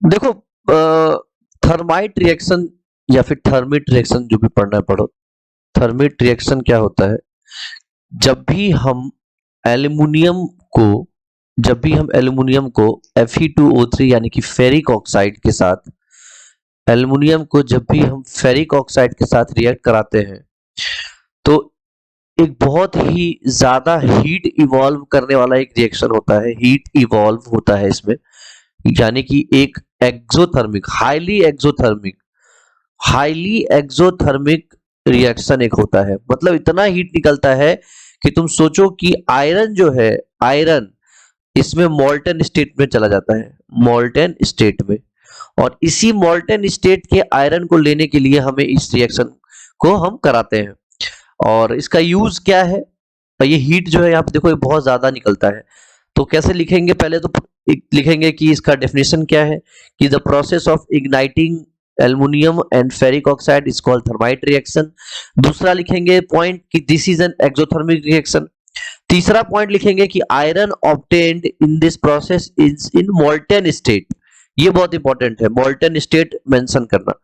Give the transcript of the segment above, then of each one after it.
देखो, thermite reaction या फिर थर्मिट रिएक्शन जो भी पढ़ना है पढ़ो। थर्मिट रिएक्शन क्या होता है? जब भी हम एल्युमिनियम को जब भी हम एल्युमिनियम को Fe2O3 यानी कि फेरिक ऑक्साइड के साथ एल्युमिनियम को जब भी हम फेरिक ऑक्साइड के साथ रिएक्ट कराते हैं, तो एक बहुत ही ज्यादा हीट इवॉल्व करने वाला एक रिएक्शन होता है, हीट इवॉल्व होता है इसमें। यानी कि एक एक्सोथर्मिक, हाईली एक्सोथर्मिक रिएक्शन एक होता है। मतलब इतना हीट निकलता है कि तुम सोचो कि आयरन जो है, आयरन इसमें मोल्टन स्टेट में चला जाता है, मोल्टन स्टेट में। और इसी मोल्टन स्टेट के आयरन को लेने के लिए हमें इस रिएक्शन को हम कराते हैं। और इसका यूज क्या है? और ये हीट जो है यहाँ पे देखो ये बहुत ज्यादा निकलता है। तो कैसे लिखेंगे? पहले तो लिखेंगे कि इसका डेफिनेशन क्या है, कि the process of igniting aluminium and ferric oxide is called thermite reaction. दूसरा लिखेंगे पॉइंट कि this is an exothermic reaction. तीसरा पॉइंट लिखेंगे कि iron obtained in this process is in molten state. ये बहुत इंपॉर्टेंट है, मोल्टन स्टेट मेंशन करना।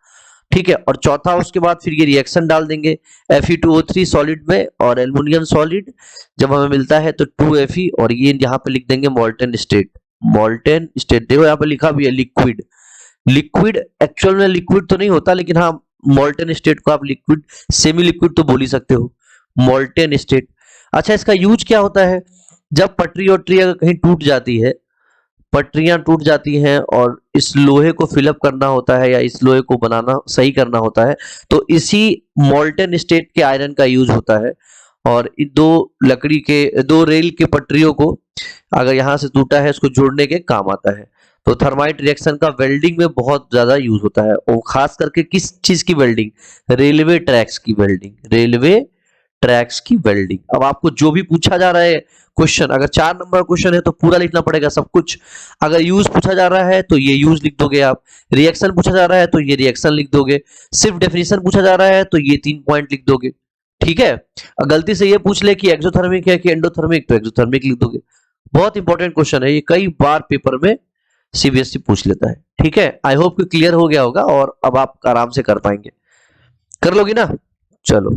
ठीक है। और चौथा उसके बाद फिर ये रिएक्शन डाल देंगे Fe2O3 सॉलिड में और एल्युमिनियम सॉलिड जब हमें मिलता है तो 2Fe, और ये यहाँ पे लिख देंगे मोल्टन स्टेट। मोल्टन स्टेट देखो यहाँ पे लिखा भी है लिक्विड। लिक्विड एक्चुअल में लिक्विड तो नहीं होता, लेकिन हाँ मोल्टन स्टेट को आप लिक्विड, सेमी लिक्विड तो बोल ही सकते हो, मोल्टन स्टेट। अच्छा, इसका यूज क्या होता है? जब पटरी वटरी अगर कहीं टूट जाती है, पटरियां टूट जाती हैं और इस लोहे को फिलअप करना होता है या इस लोहे को बनाना सही करना होता है, तो इसी मोल्टन स्टेट के आयरन का यूज होता है। और दो रेल के पटरियों को अगर यहां से टूटा है इसको जोड़ने के काम आता है। तो थर्माइट रिएक्शन का वेल्डिंग में बहुत ज्यादा यूज होता है, और खास करके किस चीज की वेल्डिंग? रेलवे ट्रैक्स की वेल्डिंग, रेलवे ट्रैक्स की वेल्डिंग। अब आपको जो भी पूछा जा रहा है क्वेश्चन, अगर 4 नंबर क्वेश्चन है तो पूरा लिखना पड़ेगा सब कुछ। अगर यूज पूछा जा रहा है तो ये यूज लिख दोगे आप, रिएक्शन पूछा जा रहा है तो ये रिएक्शन लिख दोगे, सिर्फ डेफिनेशन पूछा जा रहा है तो ये 3 पॉइंट लिख दोगे। ठीक है। गलती से ये पूछ ले कि एक्सोथर्मिक है कि एंडोथर्मिक, तो एक्सोथर्मिक लिख दोगे। बहुत इंपॉर्टेंट क्वेश्चन है ये, कई बार पेपर में सीबीएसई पूछ लेता है। ठीक है। आई होप कि क्लियर हो गया होगा और अब आप आराम से कर पाएंगे। कर लोगे ना? चलो।